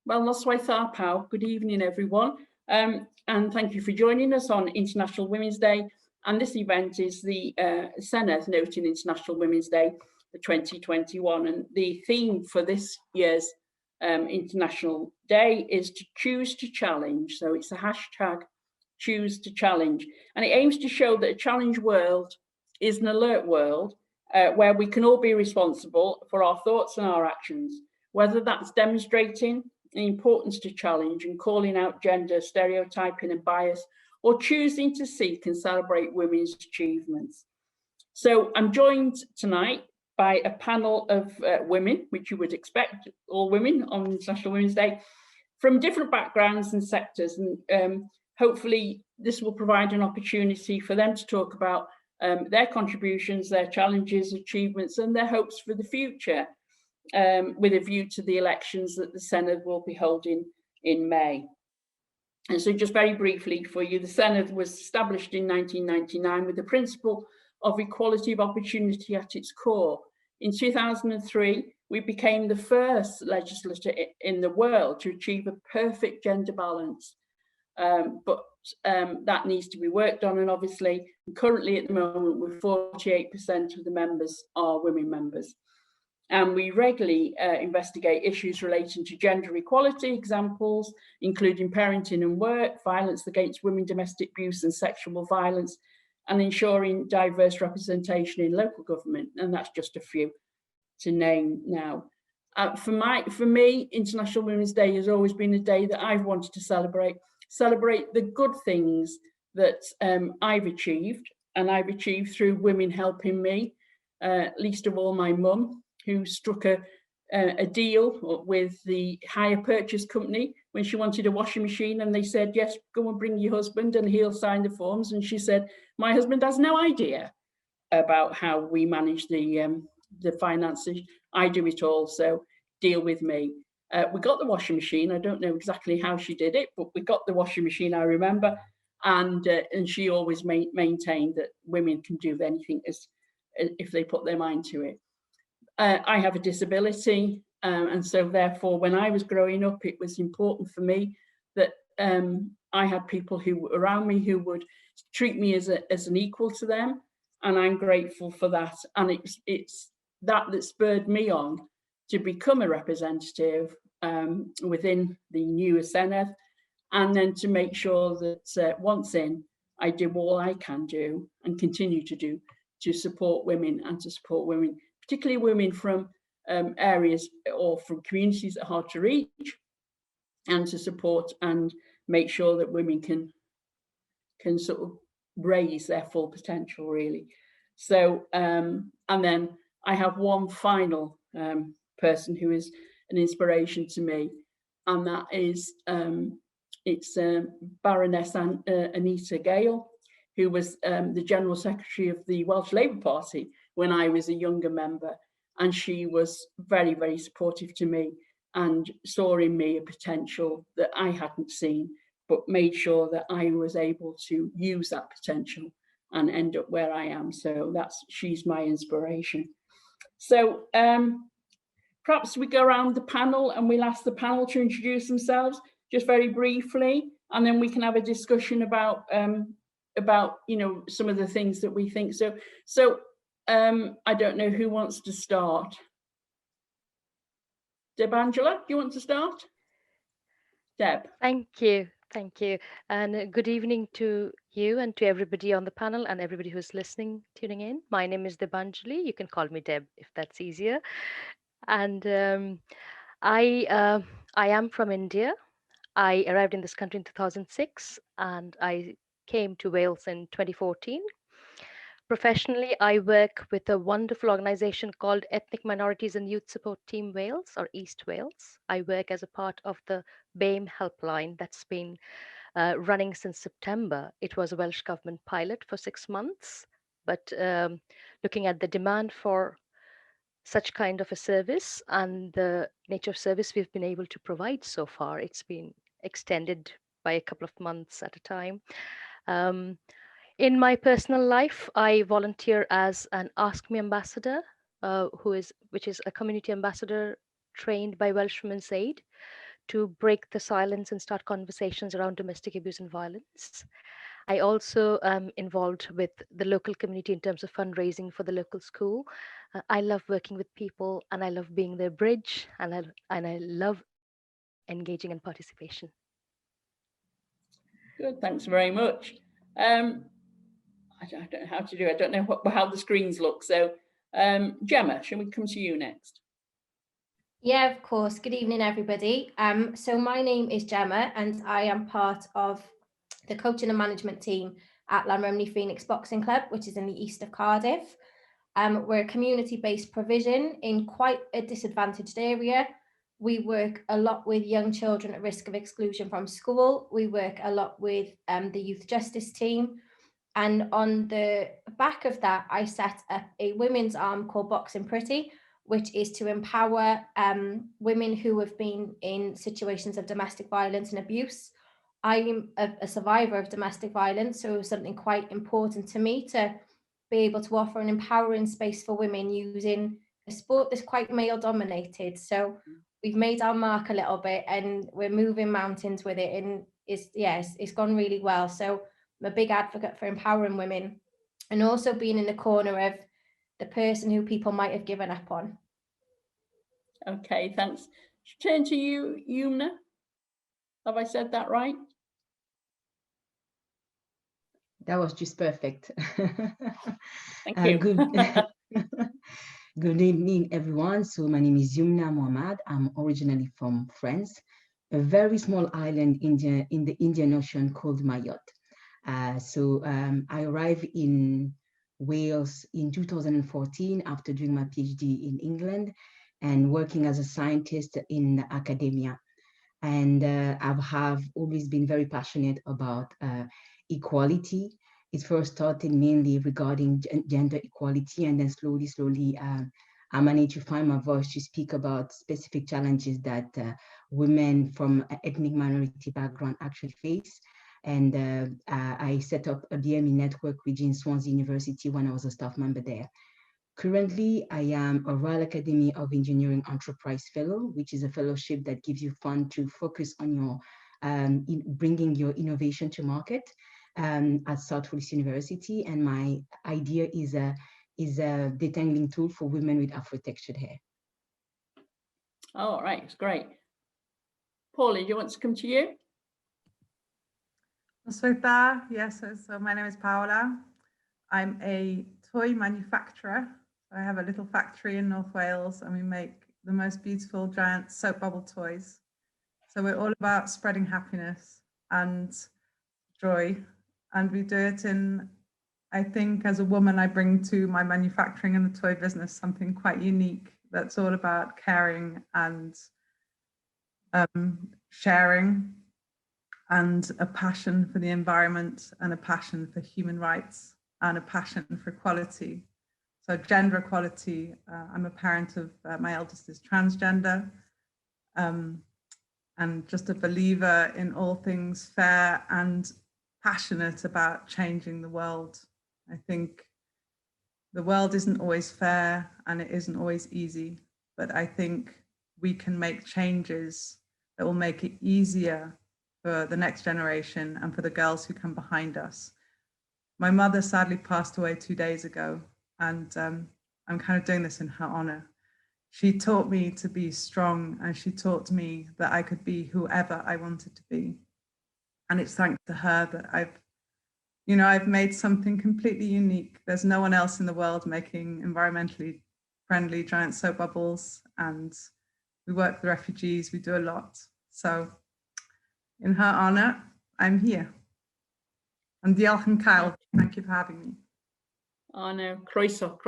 Well, noswaith pawb. Good evening, everyone. And thank you for joining us on International Women's Day. And this event is the Senedd noting International Women's Day for 2021. And the theme for this year's International Day is to choose to challenge. So it's a hashtag choose to challenge. And it aims to show that a challenge world is an alert world where we can all be responsible for our thoughts and our actions, whether that's demonstrating the importance to challenge and calling out gender stereotyping and bias, or choosing to seek and celebrate women's achievements. So I'm joined tonight by a panel of women, which you would expect, all women on International Women's Day, from different backgrounds and sectors. And hopefully this will provide an opportunity for them to talk about their contributions, their challenges, achievements, and their hopes for the future. With a view to the elections that the Senedd will be holding in May. And so just very briefly for you, the Senedd was established in 1999 with the principle of equality of opportunity at its core. In 2003, we became the first legislature in the world to achieve a perfect gender balance. But that needs to be worked on, and obviously currently at the moment with 48% of the members are women members. And we regularly investigate issues relating to gender equality, examples including parenting and work, violence against women, domestic abuse and sexual violence, and ensuring diverse representation in local government. And that's just a few to name now. For me, International Women's Day has always been a day that I've wanted to celebrate the good things that I've achieved, and I've achieved through women helping me, least of all my mum, who struck a deal with the hire purchase company when she wanted a washing machine, and they said, yes, go and bring your husband and he'll sign the forms. And she said, my husband has no idea about how we manage the finances. I do it all, so deal with me. We got the washing machine. I don't know exactly how she did it, but we got the washing machine, I remember. And she always maintained that women can do anything if they put their mind to it. I have a disability, and so therefore when I was growing up, it was important for me that I had people who were around me who would treat me as an equal to them, and I'm grateful for that. And it's that spurred me on to become a representative within the new Senedd, and then to make sure that once in, I do all I can do and continue to do to support women and to support women, particularly women from areas or from communities that are hard to reach, and to support and make sure that women can sort of raise their full potential, really. So, and then I have one final person who is an inspiration to me, and that is it's Baroness Anita Gale, who was the General Secretary of the Welsh Labour Party when I was a younger member. And she was very, very supportive to me and saw in me a potential that I hadn't seen, but made sure that I was able to use that potential and end up where I am. So she's my inspiration. So perhaps we go around the panel and we'll ask the panel to introduce themselves just very briefly, and then we can have a discussion about some of the things that we think. So I don't know who wants to start. Debanjali, do you want to start? Deb. Thank you. And good evening to you and to everybody on the panel and everybody who's listening, tuning in. My name is Debanjali. You can call me Deb if that's easier. And I am from India. I arrived in this country in 2006 and I came to Wales in 2014. Professionally, I work with a wonderful organization called Ethnic Minorities and Youth Support Team Wales, or East Wales. I work as a part of the BAME Helpline that's been running since September. It was a Welsh Government pilot for 6 months, but looking at the demand for such kind of a service and the nature of service we've been able to provide so far, it's been extended by a couple of months at a time. In my personal life, I volunteer as an Ask Me ambassador, which is a community ambassador trained by Welsh Women's Aid to break the silence and start conversations around domestic abuse and violence. I also am involved with the local community in terms of fundraising for the local school. I love working with people and I love being their bridge, and I love engaging in participation. Good, thanks very much. I don't know how to do it. I don't know how the screens look. So Gemma, shall we come to you next? Yeah, of course. Good evening, everybody. So my name is Gemma and I am part of the coaching and management team at Llanrumney Phoenix Boxing Club, which is in the east of Cardiff. We're a community-based provision in quite a disadvantaged area. We work a lot with young children at risk of exclusion from school. We work a lot with the youth justice team. And on the back of that, I set up a women's arm called Boxing Pretty, which is to empower women who have been in situations of domestic violence and abuse. I'm a survivor of domestic violence, so it was something quite important to me to be able to offer an empowering space for women using a sport that's quite male dominated. So we've made our mark a little bit and we're moving mountains with it, and it's gone really well. So I'm a big advocate for empowering women and also being in the corner of the person who people might have given up on. Okay, thanks. Turn to you, Yumna. Have I said that right? That was just perfect. Thank you. Good evening, everyone. So my name is Yumna Muahmad. I'm originally from France, a very small island in the Indian Ocean called Menywod. I arrived in Wales in 2014 after doing my PhD in England and working as a scientist in academia. And I have always been very passionate about equality. It first started mainly regarding gender equality, and then slowly, I managed to find my voice to speak about specific challenges that women from ethnic minority background actually face. And I set up a BAME network within Swansea University when I was a staff member there. Currently, I am a Royal Academy of Engineering Enterprise Fellow, which is a fellowship that gives you fund to focus on your bringing your innovation to market at Southwest University. And my idea is a detangling tool for women with Afro-textured hair. All right, it's great. Paula, do you want to come to you? Yes, so my name is Paula. I'm a toy manufacturer. I have a little factory in North Wales and we make the most beautiful giant soap bubble toys. So we're all about spreading happiness and joy. And we do it in, I think as a woman, I bring to my manufacturing and the toy business something quite unique that's all about caring and sharing, and a passion for the environment and a passion for human rights and a passion for equality. So gender equality, I'm a parent of, my eldest is transgender, and just a believer in all things fair and passionate about changing the world. I think the world isn't always fair and it isn't always easy, but I think we can make changes that will make it easier for the next generation and for the girls who come behind us. My mother sadly passed away 2 days ago, and I'm kind of doing this in her honor. She taught me to be strong, and she taught me that I could be whoever I wanted to be. And it's thanks to her that I've made something completely unique. There's no one else in the world making environmentally friendly giant soap bubbles, and we work with refugees, we do a lot. So in her honor, I'm here. And diolch yn cael. Thank you for having me. Oh no, croeso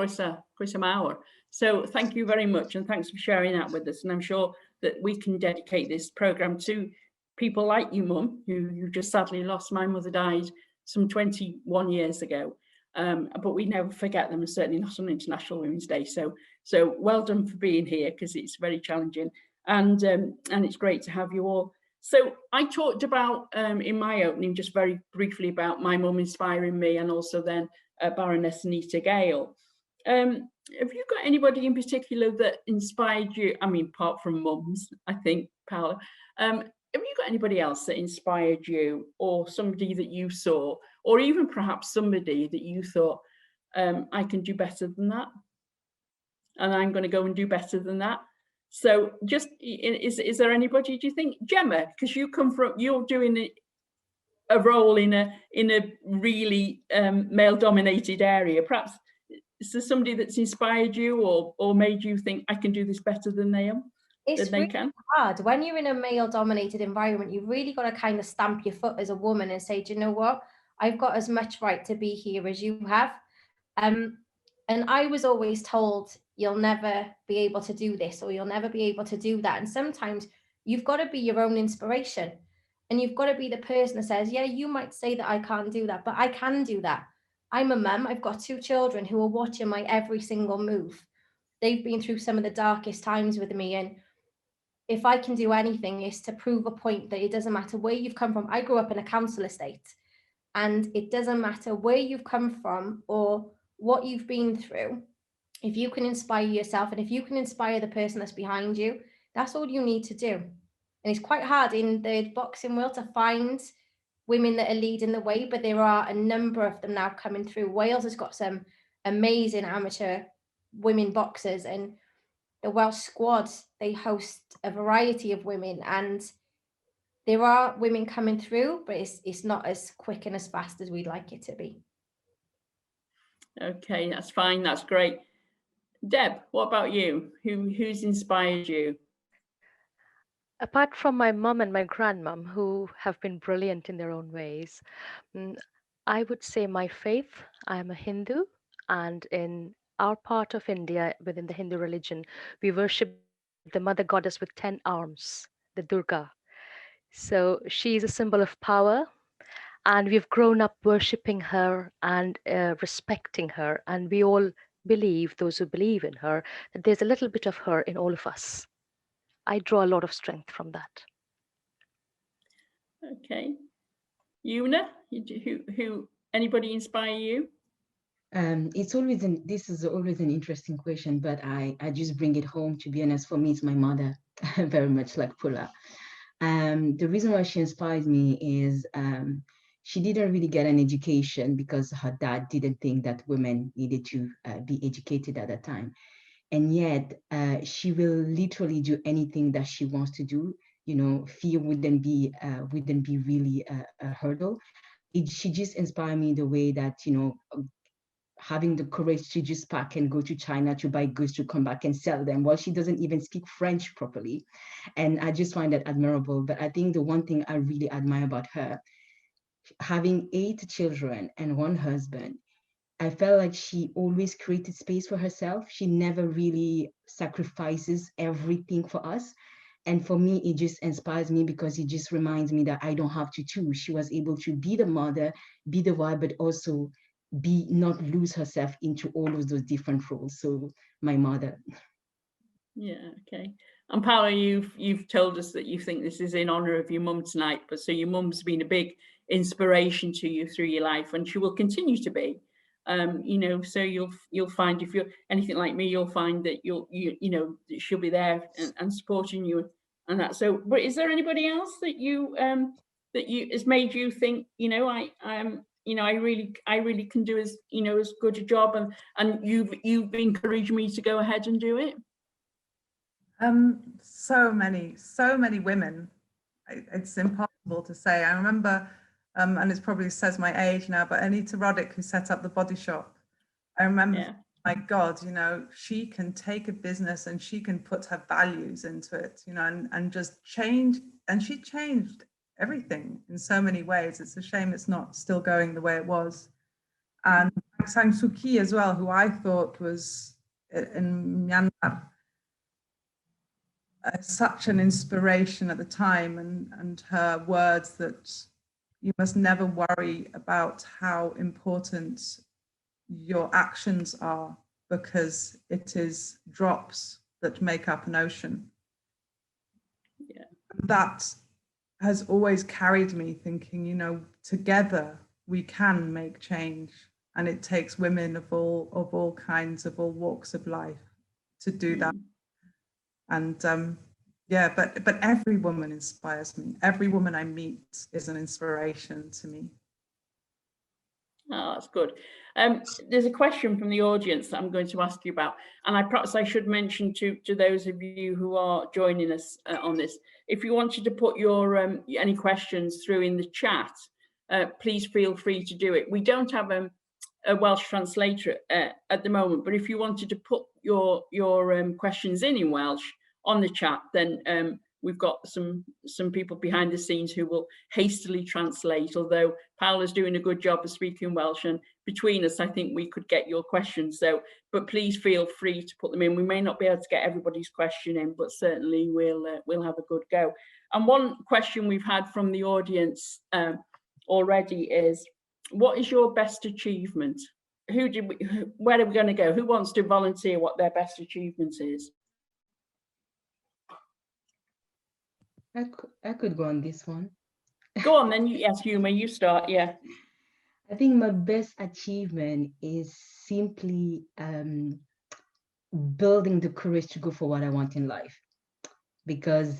mawr. So thank you very much, and thanks for sharing that with us. And I'm sure that we can dedicate this programme to people like you, Mum, who just sadly lost. My mother died some 21 years ago, but we never forget them, and certainly not on International Women's Day. So well done for being here, because it's very challenging, and it's great to have you all. So I talked about in my opening just very briefly about my mum inspiring me, and also then Baroness Anita Gale. have you got anybody in particular that inspired you? I mean, apart from mums, I think, Paola. Have you got anybody else that inspired you, or somebody that you saw, or even perhaps somebody that you thought, I can do better than that, and I'm going to go and do better than that? So just, is there anybody, do you think, Gemma, because you're doing a role in a really male-dominated area, perhaps is there somebody that's inspired you or made you think, I can do this better than they am? It's really hard when you're in a male-dominated environment. You've really got to kind of stamp your foot as a woman and say, do you know what? I've got as much right to be here as you have. And I was always told, you'll never be able to do this, or you'll never be able to do that. And sometimes you've got to be your own inspiration, and you've got to be the person that says, yeah, you might say that I can't do that, but I can do that. I'm a mum. I've got 2 children who are watching my every single move. They've been through some of the darkest times with me. And if I can do anything, is to prove a point that it doesn't matter where you've come from. I grew up in a council estate, and it doesn't matter where you've come from or what you've been through. If you can inspire yourself, and if you can inspire the person that's behind you, that's all you need to do. And it's quite hard in the boxing world to find women that are leading the way, but there are a number of them now coming through. Wales has got some amazing amateur women boxers, and the Welsh squad, they host a variety of women, and there are women coming through, but it's not as quick and as fast as we'd like it to be. Okay, that's fine, that's great. Deb, what about you? Who's inspired you? Apart from my mum and my grandmum, who have been brilliant in their own ways, I would say my faith. I am a Hindu, and in our part of India, within the Hindu religion, we worship the mother goddess with 10 arms, the Durga. So she is a symbol of power, and we've grown up worshipping her and respecting her. And we all believe, those who believe in her, that there's a little bit of her in all of us. I draw a lot of strength from that. Okay. Yumna, who anybody inspire you? This is always an interesting question, but I just bring it home. To be honest, for me, it's my mother, very much like Paula. The reason why she inspires me is she didn't really get an education because her dad didn't think that women needed to be educated at that time. And yet she will literally do anything that she wants to do. You know, fear wouldn't be really a hurdle. She just inspired me the way that, you know, having the courage to just pack and go to China to buy goods to come back and sell them while she doesn't even speak French properly. And I just find that admirable. But I think the one thing I really admire about her, having 8 children and 1 husband, I felt like she always created space for herself. She never really sacrifices everything for us. And for me, it just inspires me because it just reminds me that I don't have to too. She was able to be the mother, be the wife, but also not lose herself into all of those different roles. So my mother. Yeah, okay. And Paola, you've told us that you think this is in honor of your mum tonight, but so your mum's been a big inspiration to you through your life, and she will continue to be. You know, so you'll find, if you're anything like me, you'll find that you know that she'll be there and supporting you and that. So, but is there anybody else that has made you think, you know, I really can do as good a job, and you've encouraged me to go ahead and do it? So many women. It's impossible to say. I remember, and it probably says my age now, but Anita Roddick, who set up the Body Shop. I remember, my God, you know, she can take a business and she can put her values into it, you know, and just change. And she changed everything in so many ways. It's a shame it's not still going the way it was. And Aung San Suu Kyi as well, who I thought was in Myanmar, such an inspiration at the time, and her words that you must never worry about how important your actions are, because it is drops that make up an ocean. Yeah. That has always carried me thinking, you know, together we can make change. And it takes women of all kinds, of all walks of life to do that. And yeah, but every woman inspires me. Every woman I meet is an inspiration to me. Oh, that's good. There's a question from the audience that I'm going to ask you about, and perhaps I should mention to those of you who are joining us on this, if you wanted to put your any questions through in the chat, please feel free to do it. We don't have a Welsh translator at the moment, but if you wanted to put your questions in Welsh on the chat, then we've got some people behind the scenes who will hastily translate, although Paola's doing a good job of speaking Welsh, and between us, I think we could get your questions. So, but please feel free to put them in. We may not be able to get everybody's question in, but certainly we'll have a good go. And one question we've had from the audience already is, what is your best achievement? Where are we going to go? Who wants to volunteer what their best achievement is? I could go on this one. Go on then. Yes, Yuma, you start. Yeah. I think my best achievement is simply building the courage to go for what I want in life. Because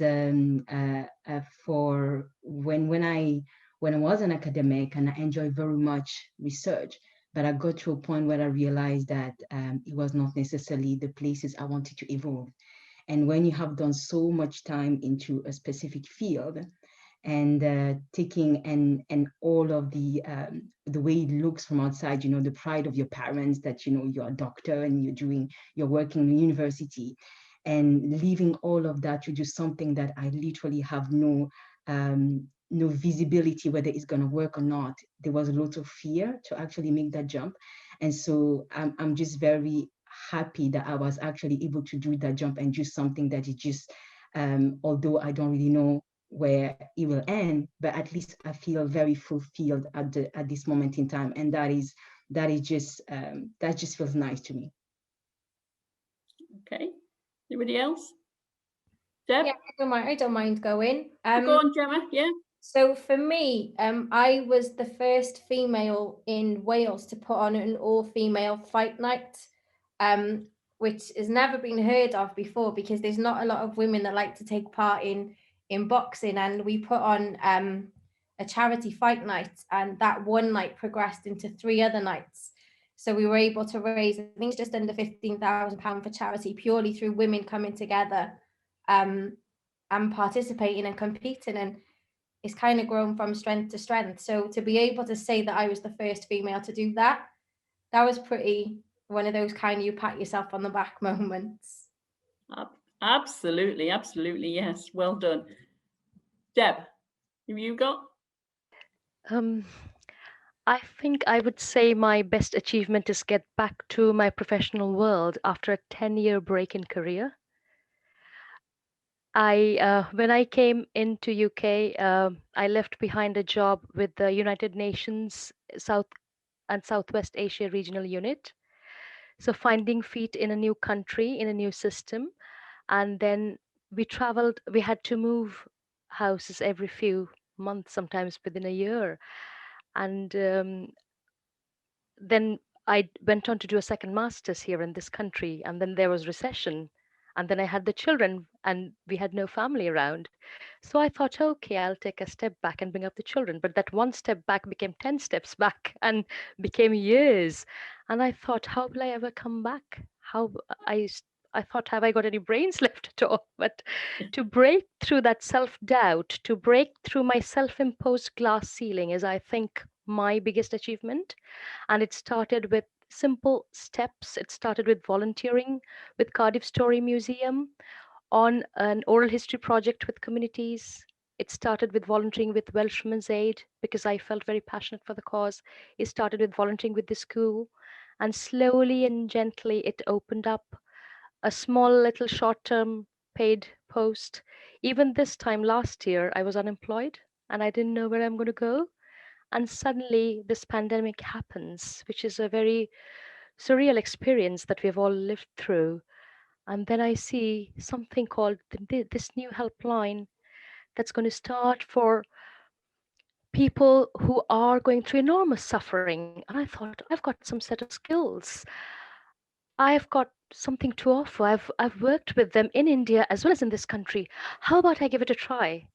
for when I was an academic, and I enjoyed very much research, but I got to a point where I realized that it was not necessarily the places I wanted to evolve. And when you have done so much time into a specific field, and taking and all of the way it looks from outside, you know, the pride of your parents that, you know, you're a doctor and you're working in university, and leaving all of that to do something that I literally have no visibility whether it's going to work or not. There was a lot of fear to actually make that jump. And so I'm just very happy that I was actually able to do that jump and do something that is just, although I don't really know where it will end, but at least I feel very fulfilled at this moment in time. And that just feels nice to me. Okay. Anybody else? Deb? Yeah, I don't mind going. Go on, Gemma. Yeah. So for me, I was the first female in Wales to put on an all-female fight night, which has never been heard of before, because there's not a lot of women that like to take part in boxing. And we put on a charity fight night, and that one night progressed into 3 other nights. So we were able to raise, I think, just under £15,000 for charity, purely through women coming together and participating and competing. And it's kind of grown from strength to strength. So to be able to say that I was the first female to do that, that was pretty one of those kind of you pat yourself on the back moments. Absolutely, absolutely, yes. Well done. Deb, have you got? I think I would say my best achievement is get back to my professional world after a 10-year break in career. When I came into UK, I left behind a job with the United Nations South and Southwest Asia Regional Unit. So finding feet in a new country, in a new system. And then we had to move houses every few months, sometimes within a year. And then I went on to do a second master's here in this country, and then there was recession, and then I had the children, and we had no family around. So I thought, okay, I'll take a step back and bring up the children. But that one step back became 10 steps back and became years. And I thought, how will I ever come back? I thought, have I got any brains left at all? But to break through that self-doubt, to break through my self-imposed glass ceiling is, I think, my biggest achievement. And it started with simple steps. It started with volunteering with Cardiff Story Museum on an oral history project with communities. It started with volunteering with Welshmen's Aid because I felt very passionate for the cause. It started with volunteering with the school, and slowly and gently it opened up a small little short-term paid post. Even this time last year, I was unemployed and I didn't know where I'm going to go. And suddenly this pandemic happens, which is a very surreal experience that we've all lived through. And then I see something called this new helpline that's going to start for people who are going through enormous suffering. And I thought, I've got some set of skills. I've got something to offer. I've worked with them in India as well as in this country. How about I give it a try?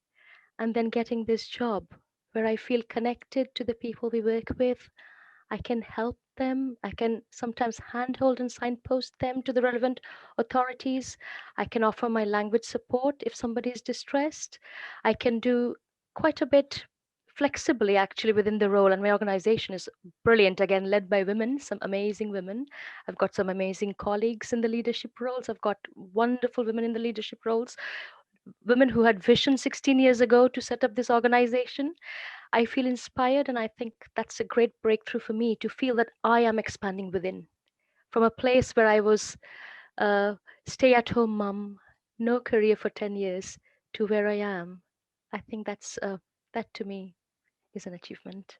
And then getting this job where I feel connected to the people we work with. I can help them. I can sometimes handhold and signpost them to the relevant authorities. I can offer my language support if somebody is distressed. I can do quite a bit flexibly actually within the role, and my organization is brilliant, again led by women, some amazing women. I've got some amazing colleagues in the leadership roles. I've got wonderful women in the leadership roles, women who had vision 16 years ago to set up this organization. I feel inspired, and I think that's a great breakthrough for me to feel that I am expanding within from a place where I was a stay-at-home mum, no career for 10 years, to where I am. I think that to me is an achievement.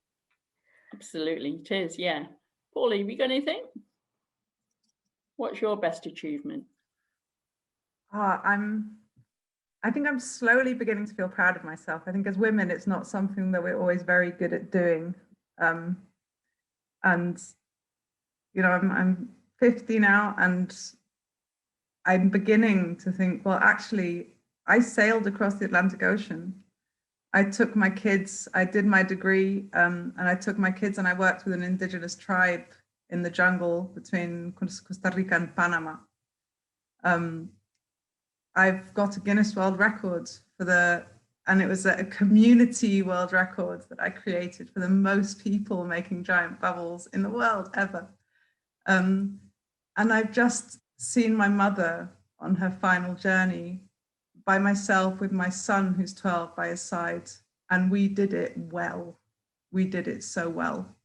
Absolutely, it is, yeah. Paulie, have you got anything? What's your best achievement? I think I'm slowly beginning to feel proud of myself. I think as women, it's not something that we're always very good at doing. And, you know, I'm 50 now, and I'm beginning to think, well, actually, I sailed across the Atlantic Ocean. I took my kids, I did my degree, and I took my kids and I worked with an indigenous tribe in the jungle between Costa Rica and Panama. I've got a Guinness World Record and it was a community world record that I created for the most people making giant bubbles in the world ever. And I've just seen my mother on her final journey by myself with my son, who's 12, by his side. And we did it well. We did it so well.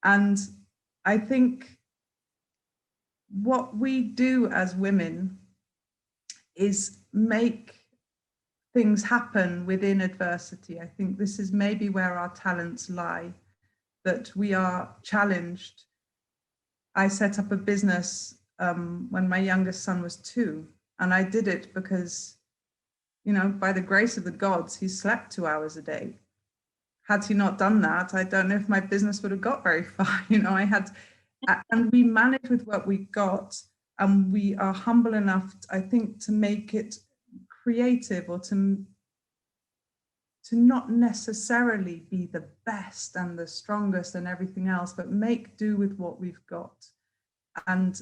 And I think what we do as women is make things happen within adversity. I think this is maybe where our talents lie, that we are challenged. I set up a business when my youngest son was 2, and I did it because, you know, by the grace of the gods, he slept 2 hours a day. Had he not done that, I don't know if my business would have got very far. You know, and we managed with what we got, and we are humble enough, I think, to make it creative, or to not necessarily be the best and the strongest and everything else, but make do with what we've got. And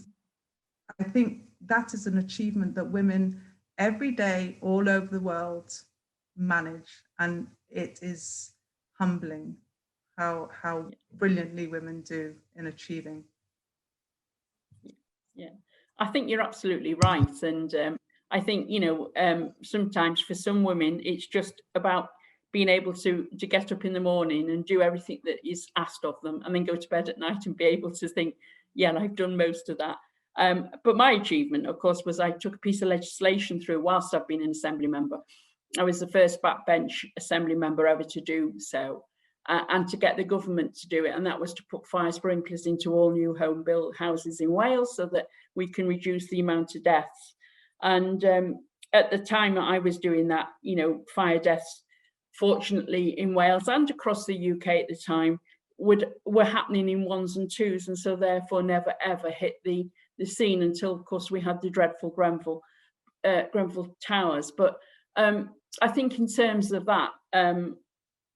I think that is an achievement that women every day all over the world manage, and it is humbling how brilliantly women do in achieving. Yeah, I think you're absolutely right. And I think, you know, sometimes for some women, it's just about being able to get up in the morning and do everything that is asked of them, and then go to bed at night and be able to think, yeah, I've done most of that. But my achievement, of course, was I took a piece of legislation through whilst I've been an Assembly member. I was the first backbench Assembly member ever to do so. And to get the government to do it, and that was to put fire sprinklers into all new home built houses in Wales so that we can reduce the amount of deaths. And at the time that I was doing that, you know, fire deaths, fortunately in Wales and across the UK at the time, were happening in 1s and 2s, and so therefore never ever hit the scene until, of course, we had the dreadful Grenfell towers. But I think in terms of that,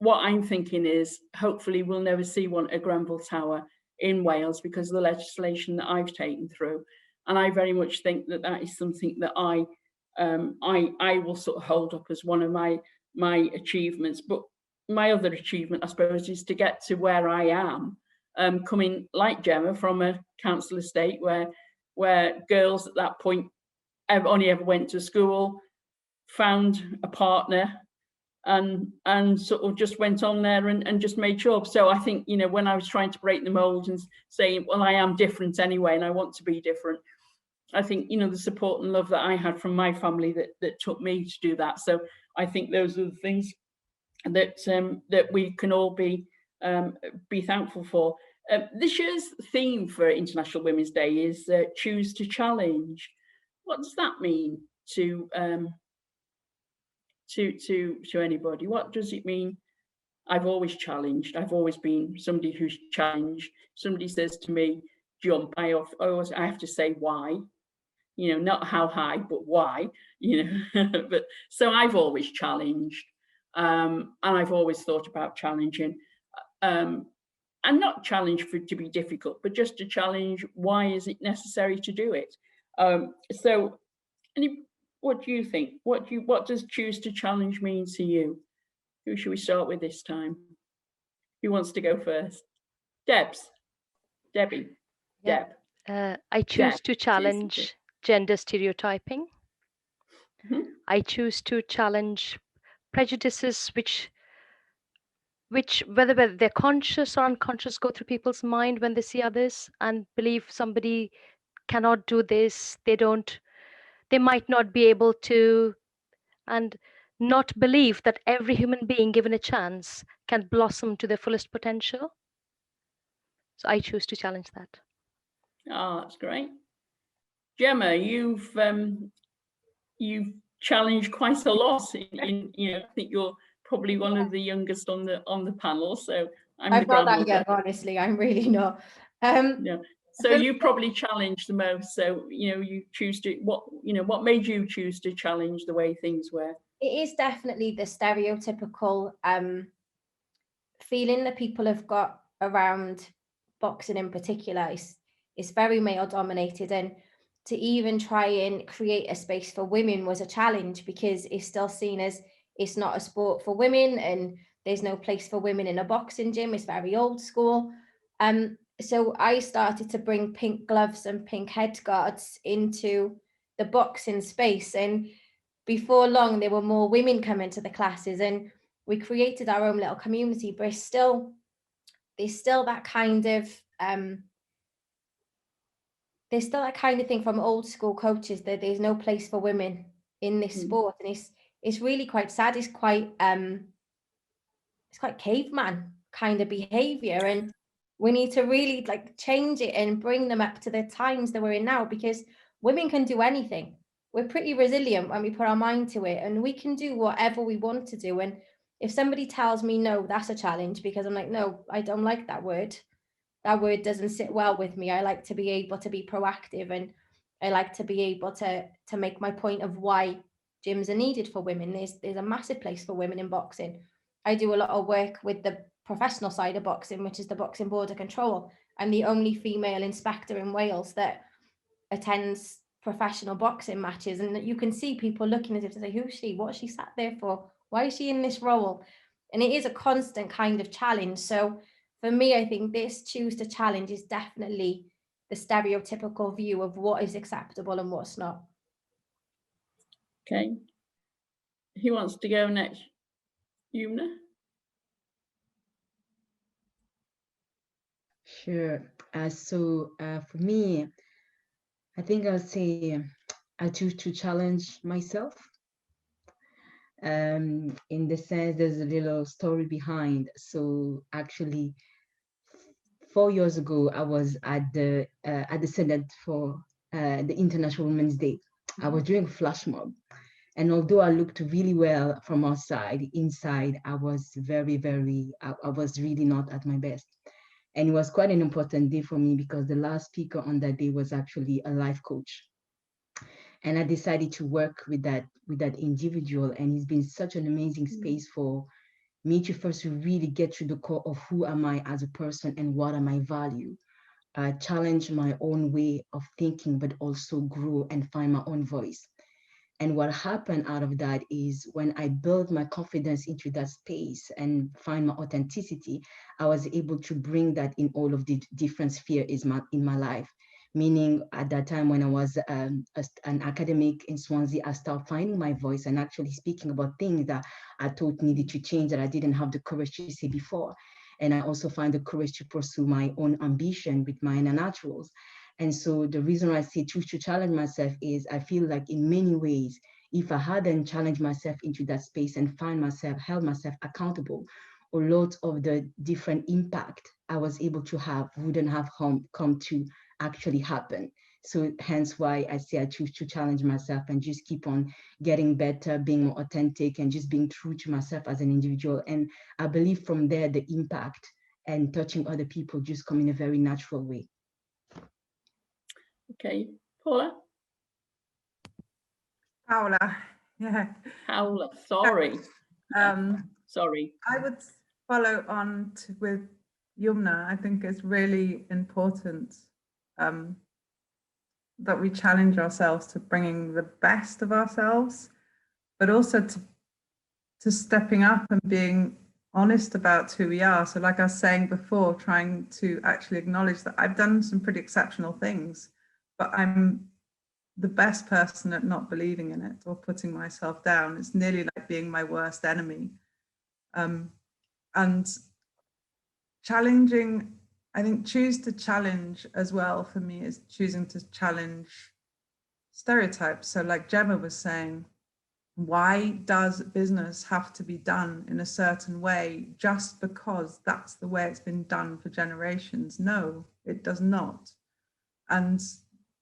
what I'm thinking is hopefully we'll never see a Grenfell Tower in Wales because of the legislation that I've taken through. And I very much think that that is something that I will sort of hold up as one of my achievements. But my other achievement, I suppose, is to get to where I am, coming like Gemma from a council estate where girls at that point only ever went to school, found a partner, and sort of just went on there and just made sure. So I think, you know, when I was trying to break the mold and saying, well, I am different anyway, and I want to be different, I think, you know, the support and love that I had from my family that took me to do that. So I think those are the things that we can all be thankful for. This year's theme for International Women's Day is choose to challenge. What does that mean to anybody? What does it mean? I've always challenged. I've always been somebody who's challenged. Somebody says to me, jump, I have to say why, you know, not how high, but why, you know. But so I've always challenged, and I've always thought about challenging, and not challenge for it to be difficult, but just to challenge why is it necessary to do it. So what do you think? What does choose to challenge mean to you? Who should we start with this time? Who wants to go first? Debbie. Yeah. Deb. I choose Deb, to challenge gender stereotyping. Mhm. I choose to challenge prejudices which whether they're conscious or unconscious go through people's mind when they see others and believe somebody cannot do this, they might not be able to, and not believe that every human being given a chance can blossom to their fullest potential. So I choose to challenge that. Oh, that's great. Gemma, you've challenged quite a lot in you know, I think you're probably one of the youngest on the panel, so I'm the not grandmother. that young, honestly, I'm really not. Yeah. So you probably challenge the most. So, you know, you choose to, what made you choose to challenge the way things were? It is definitely the stereotypical feeling that people have got around boxing in particular. It's very male dominated, and to even try and create a space for women was a challenge because it's still seen as it's not a sport for women and there's no place for women in a boxing gym. It's very old school. So I started to bring pink gloves and pink headguards into the boxing space, and before long there were more women coming to the classes, and we created our own little community. But there's still that kind of thing from old school coaches that there's no place for women in this sport, and it's really quite sad. It's quite caveman kind of behavior, and we need to really change it and bring them up to the times that we're in now, because women can do anything. We're pretty resilient when we put our mind to it, and we can do whatever we want to do. And if somebody tells me no, that's a challenge, because I'm like, no, I don't like that word. That word doesn't sit well with me. I like to be able to be proactive, and I like to be able to make my point of why gyms are needed for women. There's a massive place for women in boxing. I do a lot of work with the professional side of boxing, which is the Boxing Board of Control. I'm the only female inspector in Wales that attends professional boxing matches, and you can see people looking as if to say, who's she? What's she sat there for? Why is she in this role? And it is a constant kind of challenge. So for me, I think this choose to challenge is definitely the stereotypical view of what is acceptable and what's not. Okay. Who wants to go next? Yumna? Sure. So for me, I think I'll say I choose to challenge myself. In the sense, there's a little story behind. So actually, 4 years ago, I was at the Senedd for the International Women's Day. I was doing a flash mob. And although I looked really well from outside, inside, I was I was really not at my best. And it was quite an important day for me because the last speaker on that day was actually a life coach. And I decided to work with that individual. And it's been such an amazing space for me to first really get to the core of who am I as a person and what are my value. Challenge my own way of thinking, but also grow and find my own voice. And what happened out of that is when I built my confidence into that space and find my authenticity, I was able to bring that in all of the different spheres in my life. Meaning at that time when I was an academic in Swansea, I started finding my voice and actually speaking about things that I thought needed to change that I didn't have the courage to say before. And I also find the courage to pursue my own ambition with my inner naturals. And so the reason I say choose to challenge myself is I feel like in many ways, if I hadn't challenged myself into that space and held myself accountable, a lot of the different impact I was able to have wouldn't have come to actually happen. So hence why I say I choose to challenge myself and just keep on getting better, being more authentic, and just being true to myself as an individual. And I believe from there, the impact and touching other people just come in a very natural way. Okay, Paula? Paula, yeah. Paula, sorry. Sorry. I would follow on with Yumna. I think it's really important that we challenge ourselves to bringing the best of ourselves, but also to stepping up and being honest about who we are. So like I was saying before, trying to actually acknowledge that I've done some pretty exceptional things, but I'm the best person at not believing in it or putting myself down. It's nearly like being my worst enemy. And challenging, I think choose to challenge as well for me is choosing to challenge stereotypes. So like Gemma was saying, why does business have to be done in a certain way just because that's the way it's been done for generations? No, it does not. And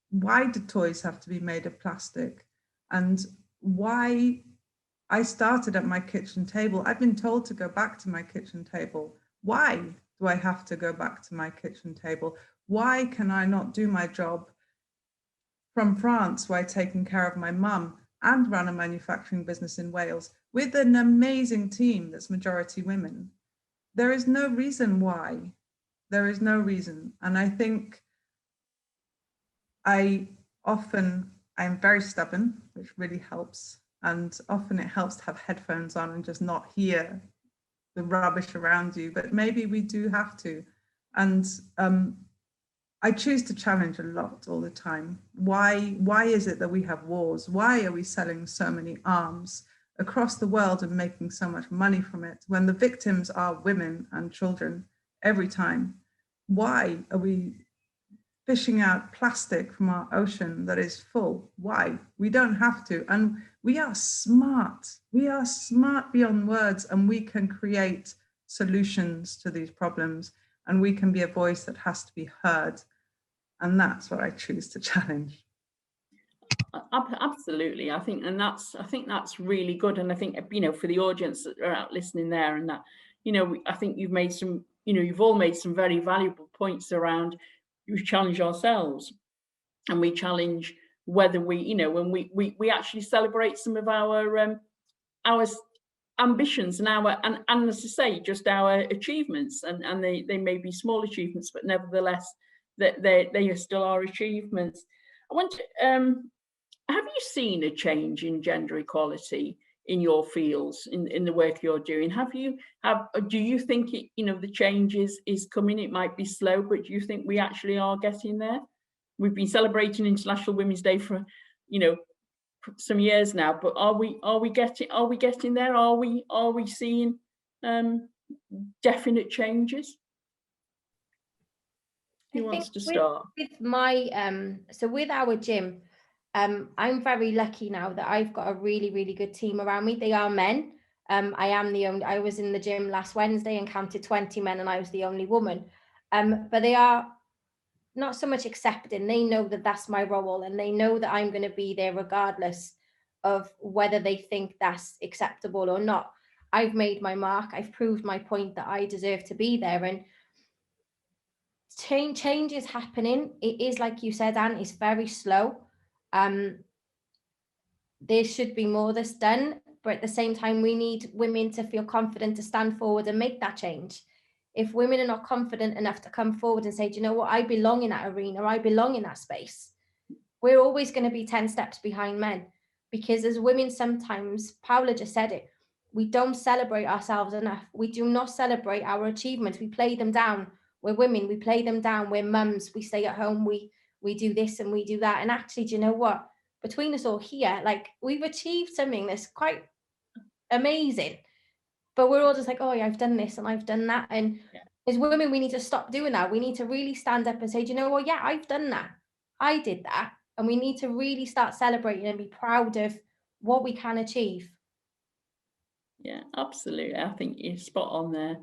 why do toys have to be made of plastic? And why I started at my kitchen table. I've been told to go back to my kitchen table. Why do I have to go back to my kitchen table? Why can I not do my job from France while taking care of my mum and run a manufacturing business in Wales with an amazing team that's majority women? There is no reason why. There is no reason. And I think I'm very stubborn, which really helps. And often it helps to have headphones on and just not hear the rubbish around you, but maybe we do have to. And I choose to challenge a lot all the time. Why is it that we have wars? Why are we selling so many arms across the world and making so much money from it when the victims are women and children every time? Why are we fishing out plastic from our ocean that is full? Why? We don't have to. And we are smart. We are smart beyond words, and we can create solutions to these problems, and we can be a voice that has to be heard. And that's what I choose to challenge. Absolutely. I think that's really good. And I think, for the audience that are out listening there, and that, I think you've made some, you've all made some very valuable points around. We challenge ourselves, and we challenge whether we, when we actually celebrate some of our ambitions and and as I say, just our achievements, and they may be small achievements, but nevertheless, that they still are achievements. I want to, have you seen a change in gender equality in your fields, in the work you're doing? Do you think it, the change is coming? It might be slow, but do you think we actually are getting there? We've been celebrating International Women's Day for, some years now, but are we getting there? Are we seeing definite changes? Who wants to start? With my so with our gym, I'm very lucky now that I've got a really, really good team around me. They are men. I was in the gym last Wednesday and counted 20 men, and I was the only woman. But they are not so much accepting. They know that that's my role, and they know that I'm going to be there regardless of whether they think that's acceptable or not. I've made my mark. I've proved my point that I deserve to be there, and change is happening. It is, like you said, Anne, it's very slow. There should be more that's done, but at the same time, we need women to feel confident to stand forward and make that change. If women are not confident enough to come forward and say, do you know what, I belong in that arena, I belong in that space, we're always going to be 10 steps behind men. Because as women, sometimes, Paula just said it, we don't celebrate ourselves enough. We do not celebrate our achievements. We play them down. We're women, we play them down. We're mums, we stay at home, we do this and we do that. And actually, do you know what? Between us all here, like, we've achieved something that's quite amazing. But we're all just like, oh yeah, I've done this and I've done that. And as women, we need to stop doing that. We need to really stand up and say, do you know what? Yeah, I've done that. I did that. And we need to really start celebrating and be proud of what we can achieve. Yeah, absolutely. I think you're spot on there.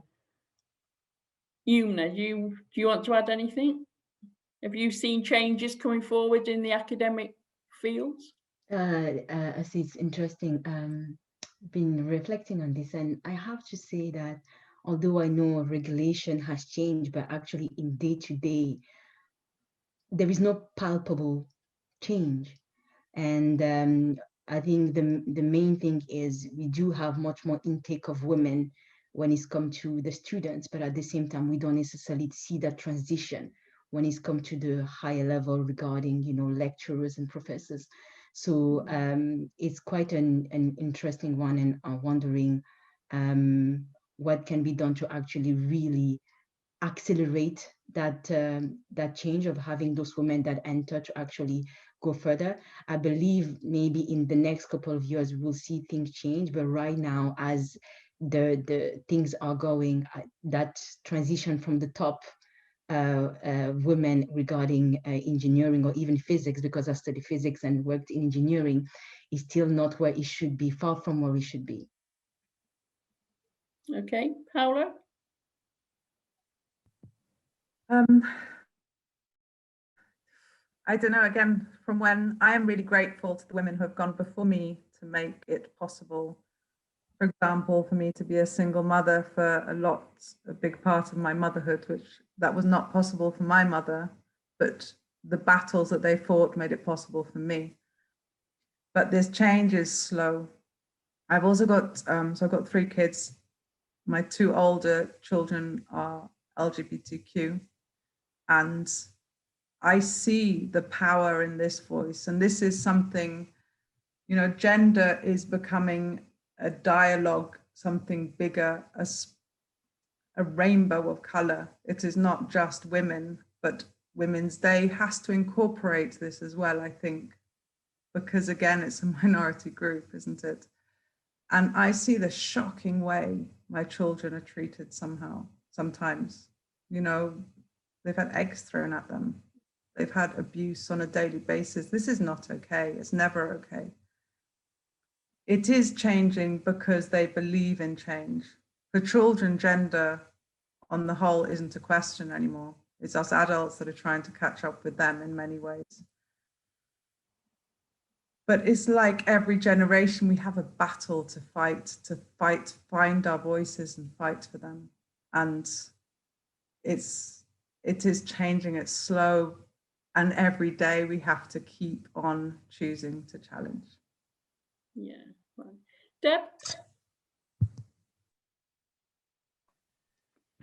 Yumna, do you want to add anything? Have you seen changes coming forward in the academic fields? As it's interesting, been reflecting on this, and I have to say that although I know regulation has changed, but actually in day-to-day, there is no palpable change. And I think the main thing is we do have much more intake of women when it's come to the students, but at the same time, we don't necessarily see that transition when it's come to the higher level regarding, lecturers and professors. So it's quite an interesting one, and I'm wondering what can be done to actually really accelerate that that change of having those women that enter to actually go further. I believe maybe in the next couple of years we'll see things change, but right now, as the things are going, that transition from the top women regarding engineering or even physics, because I study physics and worked in engineering, is still not where it should be, far from where it should be. Okay, Paula? I don't know, again, from when I am really grateful to the women who have gone before me to make it possible. For example, for me to be a single mother for a big part of my motherhood, which that was not possible for my mother, but the battles that they fought made it possible for me. But this change is slow. I've also got, so I've got 3 kids. My 2 older children are LGBTQ, and I see the power in this voice. And this is something, gender is becoming a dialogue, something bigger, a rainbow of color. It is not just women, but Women's Day has to incorporate this as well, I think, because again, it's a minority group, isn't it? And I see the shocking way my children are treated sometimes. They've had eggs thrown at them. They've had abuse on a daily basis. This is not okay. It's never okay. It is changing because they believe in change. For children, gender on the whole isn't a question anymore. It's us adults that are trying to catch up with them in many ways. But it's like every generation, we have a battle to fight, find our voices and fight for them. And it is changing, it's slow. And every day we have to keep on choosing to challenge. Yeah, right. Deb?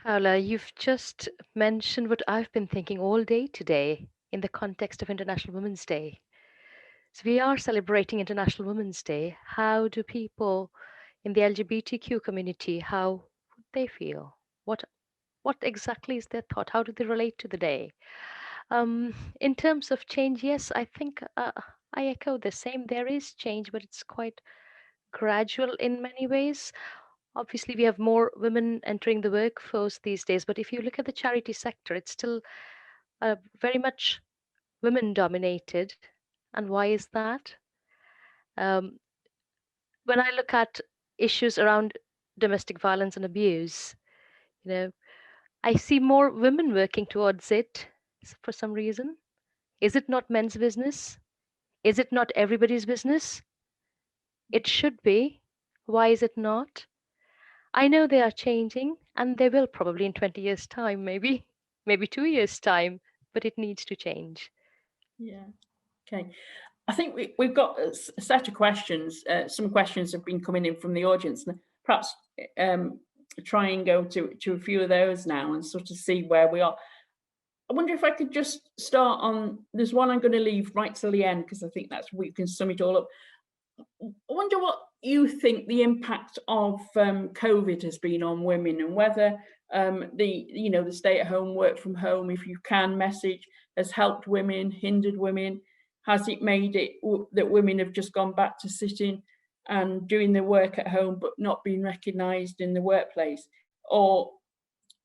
Paula, you've just mentioned what I've been thinking all day today in the context of International Women's Day. So we are celebrating International Women's Day. How do people in the LGBTQ community, how would they feel? What exactly is their thought? How do they relate to the day? In terms of change, yes, I think I echo the same. There is change, but it's quite gradual in many ways. Obviously, we have more women entering the workforce these days, but if you look at the charity sector, it's still very much women dominated. And why is that? When I look at issues around domestic violence and abuse, I see more women working towards it for some reason. Is it not men's business? Is it not everybody's business? It should be. Why is it not? I know they are changing, and they will probably in 20 years' time, maybe 2 years' time, but it needs to change. Yeah, okay. I think we've got a set of questions. Some questions have been coming in from the audience. Perhaps try and go to a few of those now and sort of see where we are. I wonder if I could just start on, there's one I'm going to leave right till the end because I think that's we can sum it all up. I wonder what you think the impact of COVID has been on women, and whether the stay-at-home, work from home, if you can message, has helped women, hindered women. Has it made it that women have just gone back to sitting and doing their work at home but not being recognised in the workplace?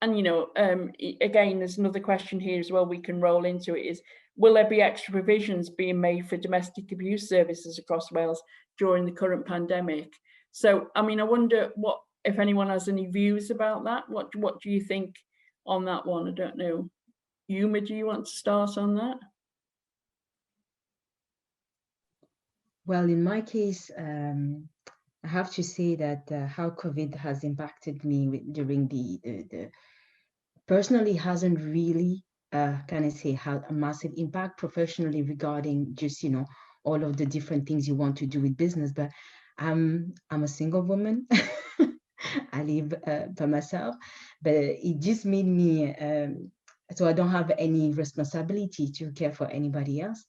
Again, there's another question here as well we can roll into it, is will there be extra provisions being made for domestic abuse services across Wales during the current pandemic? So, I mean, I wonder if anyone has any views about that. What do you think on that one? I don't know. Yuma, do you want to start on that? Well, in my case, I have to say that how COVID has impacted me during the personally hasn't really, can I say, had a massive impact professionally regarding just, all of the different things you want to do with business. But I'm a single woman. I live by myself, but it just made me, so I don't have any responsibility to care for anybody else.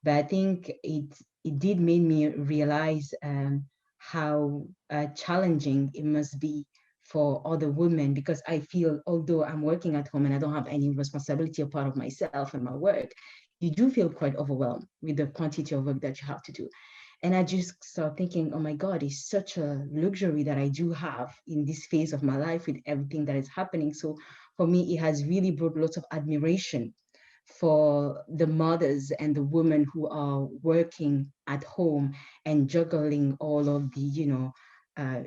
But I think it did make me realize how challenging it must be for other women, because I feel, although I'm working at home and I don't have any responsibility or part of myself and my work, you do feel quite overwhelmed with the quantity of work that you have to do. And I just started thinking, oh my God, it's such a luxury that I do have in this phase of my life with everything that is happening. So for me, it has really brought lots of admiration for the mothers and the women who are working at home and juggling all of the,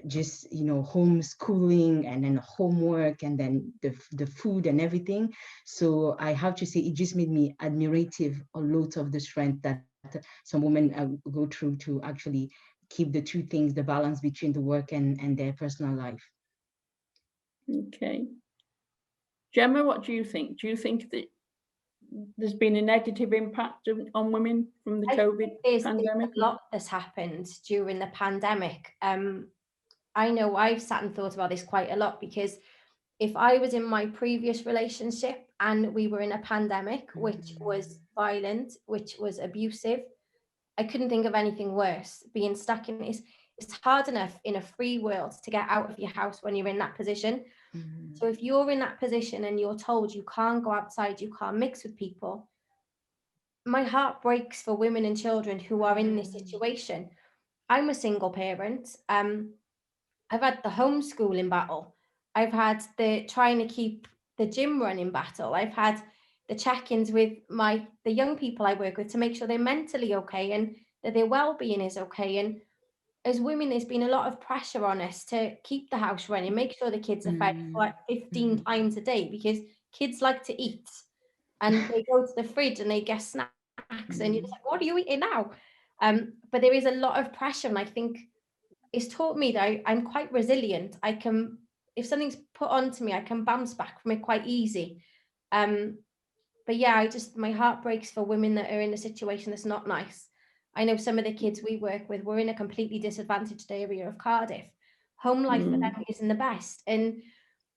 just, homeschooling and then homework and then the food and everything. So I have to say, it just made me admirative a lot of the strength that some women go through to actually keep the two things, the balance between the work and their personal life. Okay. Gemma, what do you think? Do you think that there's been a negative impact on women from the COVID pandemic? There's a lot that's happened during the pandemic. I know I've sat and thought about this quite a lot, because if I was in my previous relationship and we were in a pandemic, which was violent, which was abusive, I couldn't think of anything worse. Being stuck in it's hard enough in a free world to get out of your house when you're in that position. So if you're in that position and you're told you can't go outside, you can't mix with people, my heart breaks for women and children who are in this situation. I'm a single parent. I've had the homeschooling battle. I've had the trying to keep the gym running battle. I've had the check-ins with the young people I work with to make sure they're mentally okay and that their well-being is okay. And as women, there's been a lot of pressure on us to keep the house running, make sure the kids are fed for like 15 times a day, because kids like to eat and they go to the fridge and they get snacks and you're just like, what are you eating now? But there is a lot of pressure, and I think it's taught me that I'm quite resilient. I can, if something's put onto me, I can bounce back from it quite easy. But yeah, my heart breaks for women that are in a situation that's not nice. I know some of the kids we work with were in a completely disadvantaged area of Cardiff. Home life for them isn't the best. And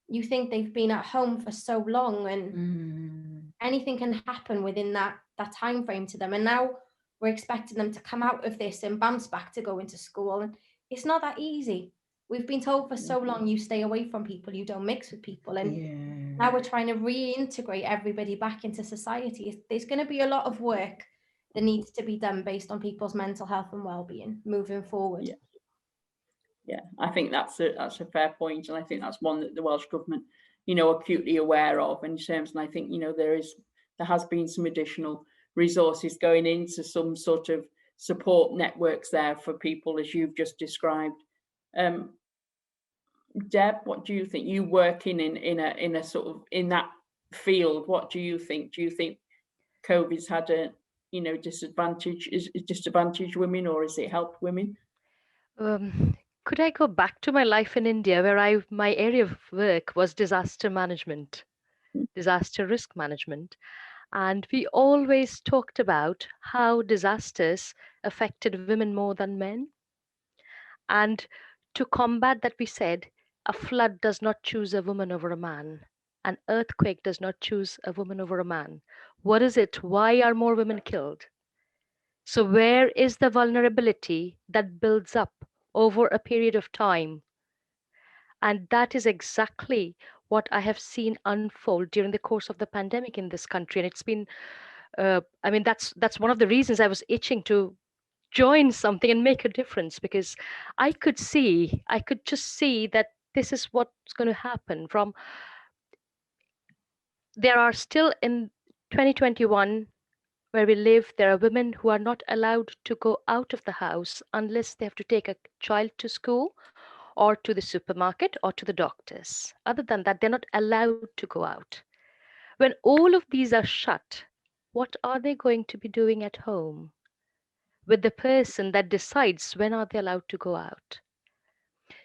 you think they've been at home for so long, and anything can happen within that time frame to them. And now we're expecting them to come out of this and bounce back to go into school. And it's not that easy. We've been told for so long, you stay away from people, you don't mix with people. And now we're trying to reintegrate everybody back into society. There's going to be a lot of work that needs to be done based on people's mental health and well-being moving forward. Yeah, I think that's a fair point, and I think that's one that the Welsh Government, are acutely aware of in terms. And I think there has been some additional resources going into some sort of support networks there for people, as you've just described. Deb, what do you think? You working in a sort of in that field, what do you think? Do you think COVID's had a disadvantage women, or has it helped women? Could I go back to my life in India, where my area of work was disaster management, disaster risk management, and we always talked about how disasters affected women more than men. And to combat that, we said a flood does not choose a woman over a man. An earthquake does not choose a woman over a man. What is it? Why are more women killed? So where is the vulnerability that builds up over a period of time? And that is exactly what I have seen unfold during the course of the pandemic in this country. And it's been, that's one of the reasons I was itching to join something and make a difference, because I could just see that this is what's going to happen. There are still in 2021, where we live, there are women who are not allowed to go out of the house unless they have to take a child to school or to the supermarket or to the doctors. Other than that, they're not allowed to go out. When all of these are shut, what are they going to be doing at home with the person that decides when are they allowed to go out?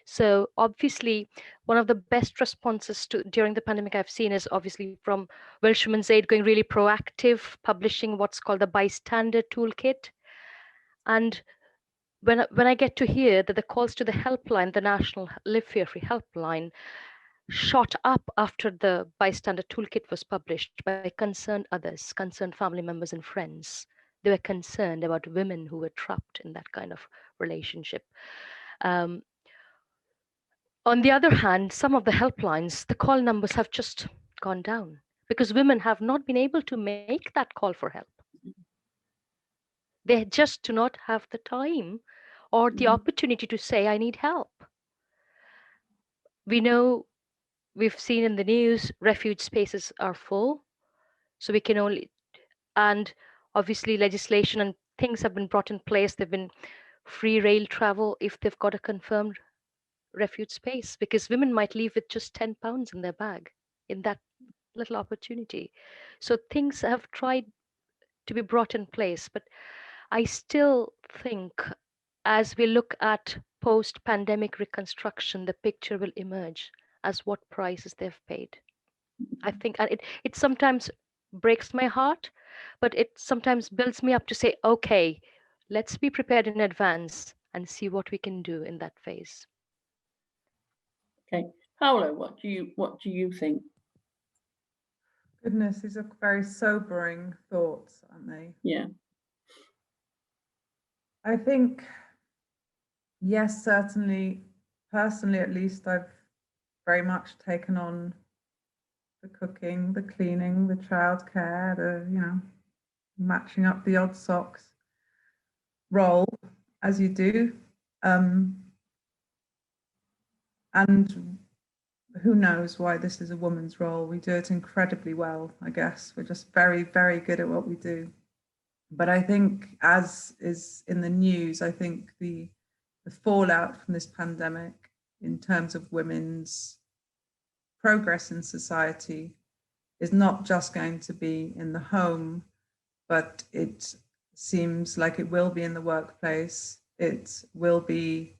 So obviously, one of the best responses to during the pandemic I've seen is obviously from Welsh Women's Aid going really proactive, publishing what's called the bystander toolkit. And when I get to hear that the calls to the helpline, the National Live Fear Free helpline, shot up after the bystander toolkit was published by concerned others, concerned family members and friends. They were concerned about women who were trapped in that kind of relationship. On the other hand, some of the helplines, the call numbers have just gone down because women have not been able to make that call for help. They just do not have the time or the opportunity to say, I need help. We know, we've seen in the news, refuge spaces are full. So we can only, and obviously legislation and things have been brought in place. There've been free rail travel if they've got a confirmed refuge space, because women might leave with just £10 in their bag in that little opportunity. So things have tried to be brought in place, but I still think as we look at post-pandemic reconstruction, the picture will emerge as what prices they've paid. I think it sometimes breaks my heart, but it sometimes builds me up to say, okay, let's be prepared in advance and see what we can do in that phase. Okay, Paolo, what do you think? Goodness, these are very sobering thoughts, aren't they? Yeah. I think, yes, certainly, personally at least, I've very much taken on the cooking, the cleaning, the childcare, the, matching up the odd socks role as you do. And who knows why this is a woman's role. We do it incredibly well, I guess. We're just very, very good at what we do. But I think, as is in the news, I think the fallout from this pandemic in terms of women's progress in society is not just going to be in the home, but it seems like it will be in the workplace, it will be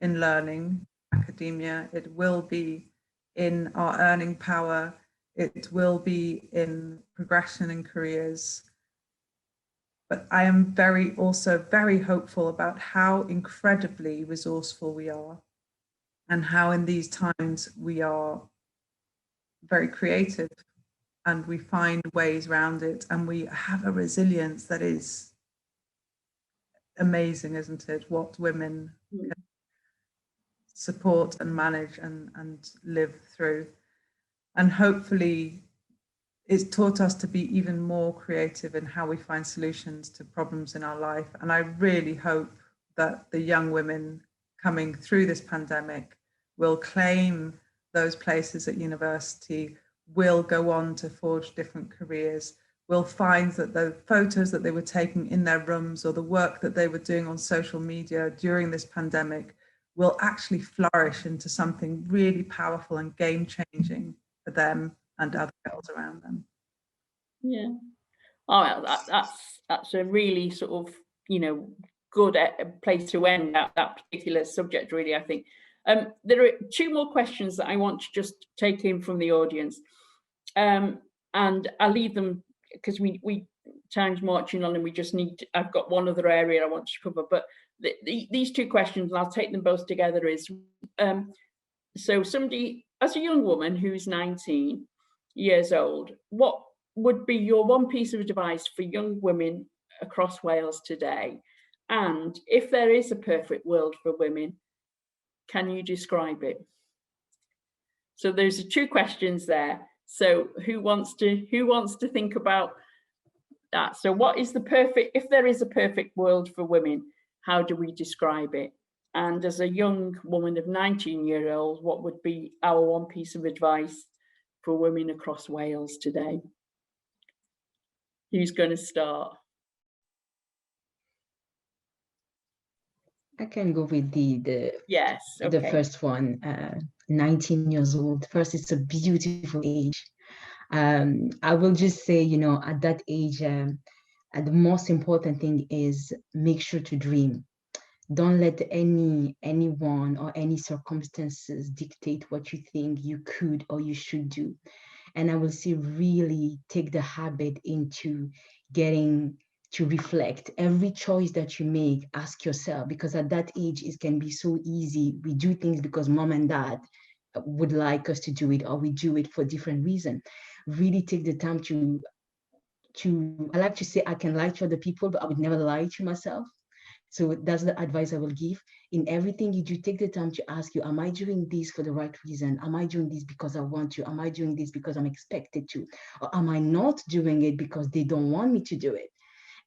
in learning, academia, it will be in our earning power, it will be in progression in careers. But I am also very hopeful about how incredibly resourceful we are, and how in these times we are very creative and we find ways around it, and we have a resilience that is amazing, isn't it? What women can support and manage and live through. And hopefully it's taught us to be even more creative in how we find solutions to problems in our life. And I really hope that the young women coming through this pandemic will claim those places at university, will go on to forge different careers, will find that the photos that they were taking in their rooms or the work that they were doing on social media during this pandemic will actually flourish into something really powerful and game-changing for them and other girls around them. Yeah. Oh, that's a really sort of, good place to end that particular subject, really, I think. There are two more questions that I want to just take in from the audience. And I'll leave them because we time's marching on and we just I've got one other area I want to cover, but these two questions, and I'll take them both together, is, so somebody, as a young woman who's 19 years old, what would be your one piece of advice for young women across Wales today? And if there is a perfect world for women, can you describe it? So those are two questions there. So who wants to think about that? So what is the perfect, if there is a perfect world for women, how do we describe it? And as a young woman of 19 years old, what would be our one piece of advice for women across Wales today? Who's going to start? I can go with the yes, okay. The first one. 19 years old. First, it's a beautiful age. I will just say, you know, at that age, the most important thing is make sure to dream. Don't let anyone or any circumstances dictate what you think you could or you should do. And I will say really take the habit into getting to reflect every choice that you make. Ask yourself, because at that age it can be so easy. We do things because mom and dad would like us to do it, or we do it for different reasons. Really take the time to I like to say I can lie to other people, but I would never lie to myself. So that's the advice I will give. In everything you do, take the time to ask you, am I doing this for the right reason? Am I doing this because I want to? Am I doing this because I'm expected to? Or am I not doing it because they don't want me to do it?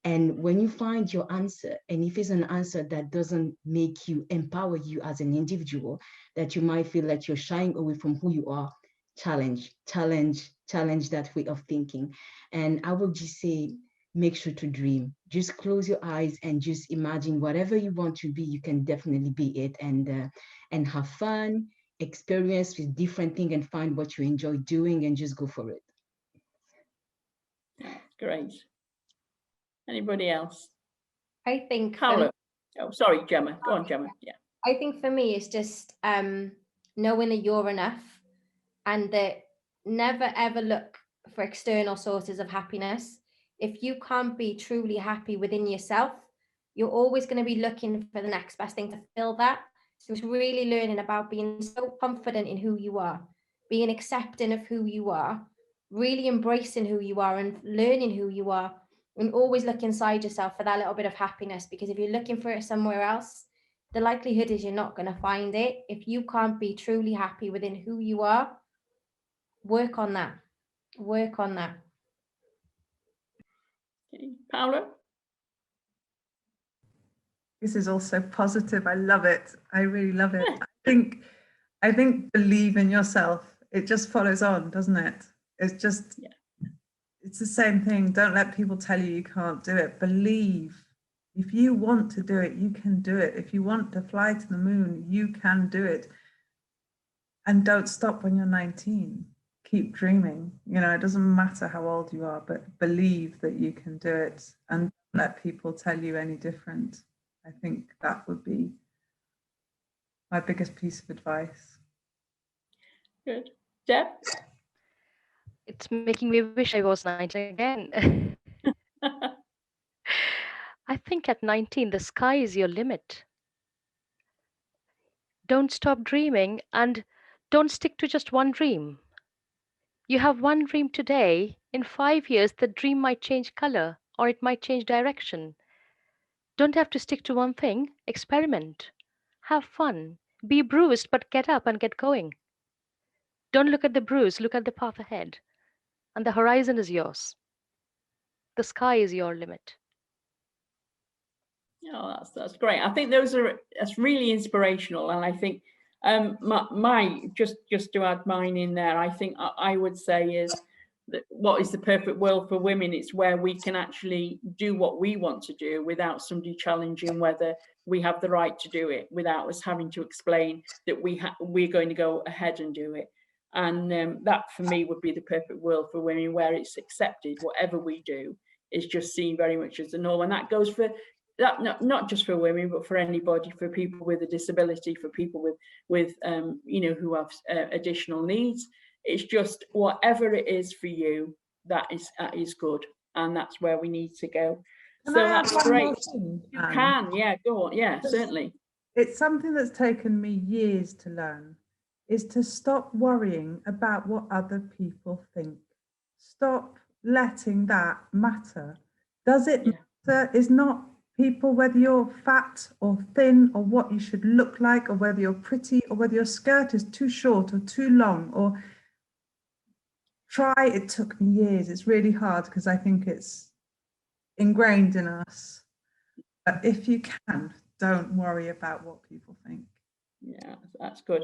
And when you find your answer, and if it's an answer that doesn't make you, empower you as an individual, that you might feel like you're shying away from who you are, challenge that way of thinking. And I will just say, make sure to dream. Just close your eyes and just imagine whatever you want to be, you can definitely be it, and have fun, experience with different things, and find what you enjoy doing and just go for it. Great. Anybody else? I think Paolo. Oh, sorry, Gemma. Go on, Gemma. Yeah. I think for me, it's just knowing that you're enough, and that never ever look for external sources of happiness. If you can't be truly happy within yourself, you're always going to be looking for the next best thing to fill that. So it's really learning about being so confident in who you are, being accepting of who you are, really embracing who you are and learning who you are, and always look inside yourself for that little bit of happiness. Because if you're looking for it somewhere else, the likelihood is you're not going to find it. If you can't be truly happy within who you are, work on that. Work on that. Okay. Paolo? This is also positive. I love it. I really love it. I think believe in yourself. It just follows on, doesn't it? It's just, It's the same thing. Don't let people tell you you can't do it. Believe. If you want to do it, you can do it. If you want to fly to the moon, you can do it. And don't stop when you're 19. Keep dreaming. You know, it doesn't matter how old you are, but believe that you can do it, and don't let people tell you any different. I think that would be my biggest piece of advice. Good. Deb? It's making me wish I was 19 again. I think at 19, the sky is your limit. Don't stop dreaming, and don't stick to just one dream. You have one dream today. In 5 years, the dream might change color, or it might change direction. Don't have to stick to one thing. Experiment. Have fun. Be bruised, but get up and get going. Don't look at the bruise, look at the path ahead. And the horizon is yours. The sky is your limit. Oh, that's great. I think that's really inspirational, and I think just to add mine in there, I think I would say is that what is the perfect world for women? It's where we can actually do what we want to do without somebody challenging whether we have the right to do it, without us having to explain that we're going to go ahead and do it. And that for me would be the perfect world for women, where it's accepted. Whatever we do is just seen very much as the norm, and that goes for that not just for women, but for anybody, for people with a disability, for people with you know, who have additional needs. It's just whatever it is for you, that is good, and that's where we need to go. So that's great. You can, yeah, go on, yeah, certainly. It's something that's taken me years to learn, is to stop worrying about what other people think. Stop letting that matter. Does it matter? Is not people, whether you're fat or thin, or what you should look like, or whether you're pretty, or whether your skirt is too short or too long, or it took me years. It's really hard because I think it's ingrained in us. But if you can, don't worry about what people think. Yeah, that's good.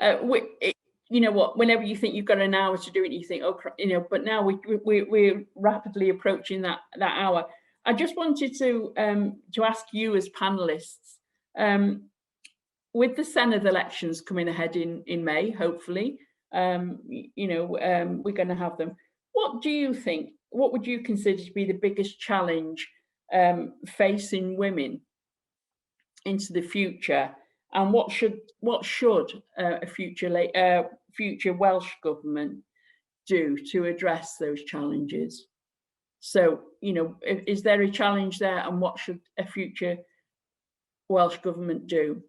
You know what, whenever you think you've got an hour to do it, you think, oh, you know, but now we're rapidly approaching that hour. I just wanted to ask you as panelists, with the Senedd elections coming ahead in May, hopefully, you know, we're going to have them. What do you think, what would you consider to be the biggest challenge facing women into the future, and what should a future Welsh government do to address those challenges? So, you know, is there a challenge there, and what should a future Welsh government do?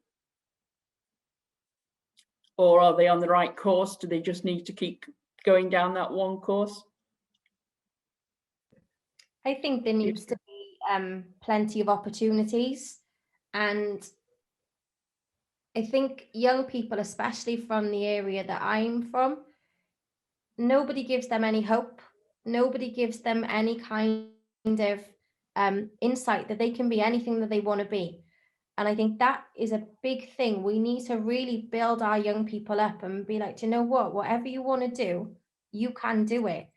Or are they on the right course? Do they just need to keep going down that one course? I think there needs to be plenty of opportunities, and I think young people, especially from the area that I'm from, nobody gives them any hope. Nobody gives them any kind of insight that they can be anything that they want to be. And I think that is a big thing. We need to really build our young people up and be like, do you know what? Whatever you want to do, you can do it.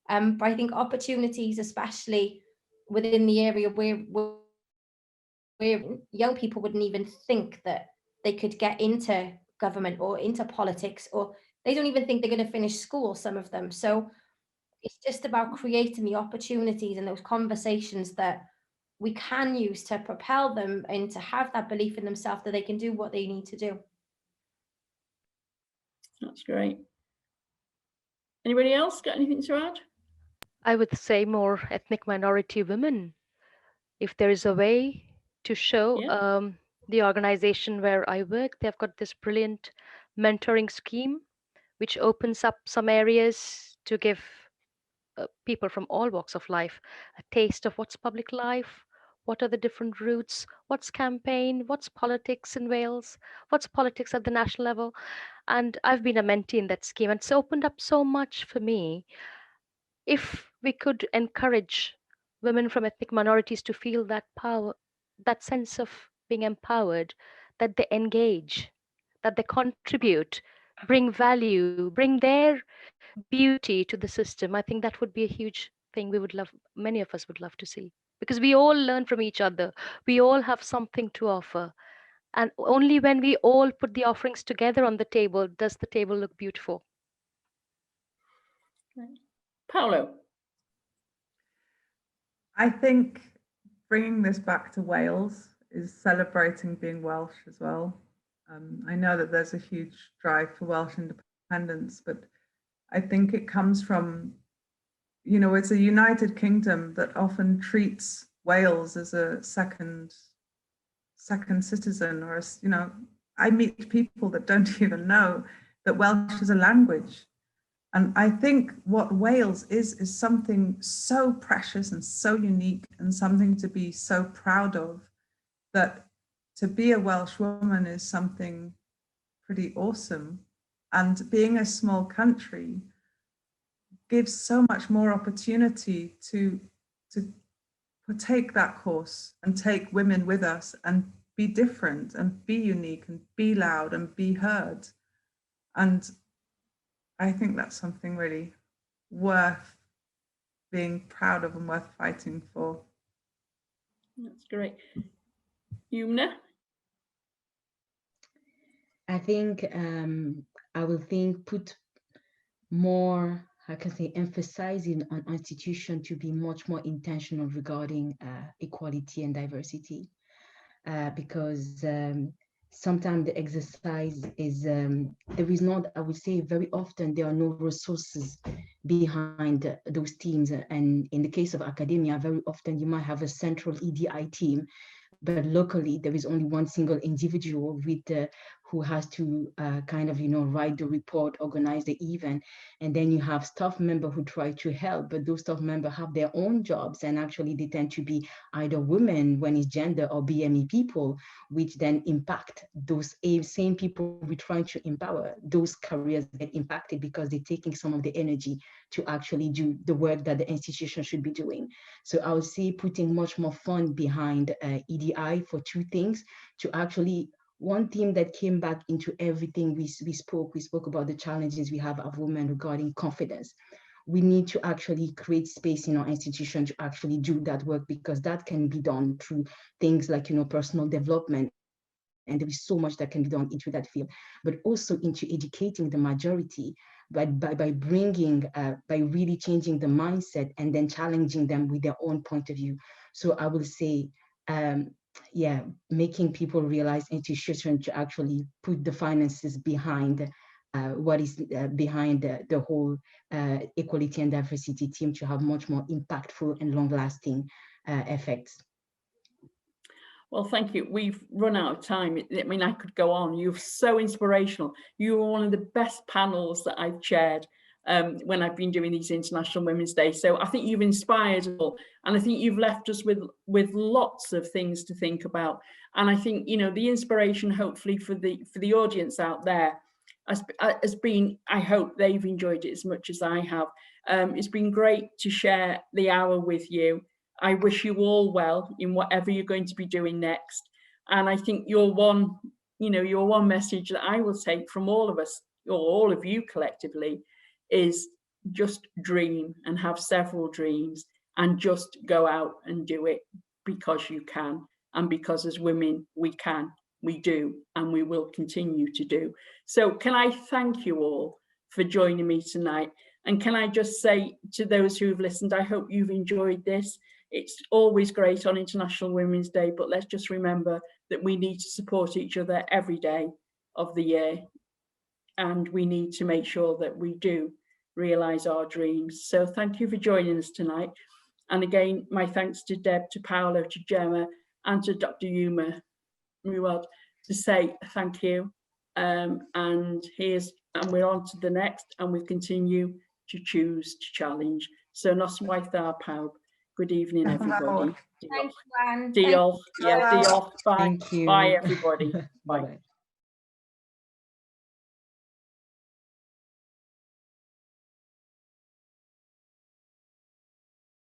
But I think opportunities, especially within the area where young people wouldn't even think that they could get into government or into politics, or they don't even think they're going to finish school, some of them. So it's just about creating the opportunities and those conversations that we can use to propel them and to have that belief in themselves that they can do what they need to do. That's great. Anybody else got anything to add? I would say more ethnic minority women. If there is a way to show, the organization where I work, they've got this brilliant mentoring scheme, which opens up some areas to give people from all walks of life a taste of what's public life, what are the different routes, what's campaign, what's politics in Wales, what's politics at the national level. And I've been a mentee in that scheme, and it's opened up so much for me. If we could encourage women from ethnic minorities to feel that power, that sense of being empowered, that they engage, that they contribute, bring value, bring their beauty to the system, I think that would be a huge thing we would love, many of us would love to see, because we all learn from each other. We all have something to offer. And only when we all put the offerings together on the table does the table look beautiful. Paolo? I think bringing this back to Wales is celebrating being Welsh as well. I know that there's a huge drive for Welsh independence, but I think it comes from, you know, it's a United Kingdom that often treats Wales as a second citizen, or as, you know, I meet people that don't even know that Welsh is a language. And I think what Wales is something so precious and so unique, and something to be so proud of, that to be a Welsh woman is something pretty awesome. And being a small country gives so much more opportunity to take that course and take women with us and be different and be unique and be loud and be heard. And I think that's something really worth being proud of and worth fighting for. That's great. Yumna? I think I will put more, emphasizing on institution to be much more intentional regarding equality and diversity, because sometimes the exercise is, there is not, I would say very often there are no resources behind those teams. And in the case of academia, very often you might have a central EDI team, but locally there is only one single individual with who has to write the report, organize the event, and then you have staff members who try to help, but those staff members have their own jobs, and actually they tend to be either women when it's gender, or BME people, which then impact those same people we're trying to empower. Those careers get impacted because they're taking some of the energy to actually do the work that the institution should be doing. So I would say putting much more fun behind EDI for two things, to actually, one theme that came back into everything we spoke about the challenges we have of women regarding confidence. We need to actually create space in our institution to actually do that work, because that can be done through things like, personal development and there is so much that can be done into that field, but also into educating the majority by bringing, by really changing the mindset and then challenging them with their own point of view. So I will say, yeah, making people realize institutions to actually put the finances behind what is behind the whole equality and diversity team to have much more impactful and long-lasting effects. Well, thank you. We've run out of time. I mean, I could go on. You're so inspirational. You were one of the best panels that I've chaired when I've been doing these International Women's Day. So I think you've inspired us all, and I think you've left us with lots of things to think about. And I think, you know, the inspiration, hopefully for the audience out there, has been, I hope they've enjoyed it as much as I have. It's been great to share the hour with you. I wish you all well in whatever you're going to be doing next. And I think your one message that I will take from all of us, or all of you collectively, is just dream and have several dreams and just go out and do it, because you can, and because as women we can, we do, and we will continue to do. So can I thank you all for joining me tonight? And can I just say to those who've listened, I hope you've enjoyed this. It's always great on International Women's Day, but let's just remember that we need to support each other every day of the year. And we need to make sure that we do realise our dreams. So thank you for joining us tonight. And again, my thanks to Deb, to Paolo, to Gemma, and to Dr. Yumna Muahmad to say thank you. And we're on to the next, and we continue to choose to challenge. So nos waith dda pawb. Good evening, everybody. Thank you, Anne. Diolch. Yeah, diolch. Bye. Thank you. Bye, everybody. Bye. Bye.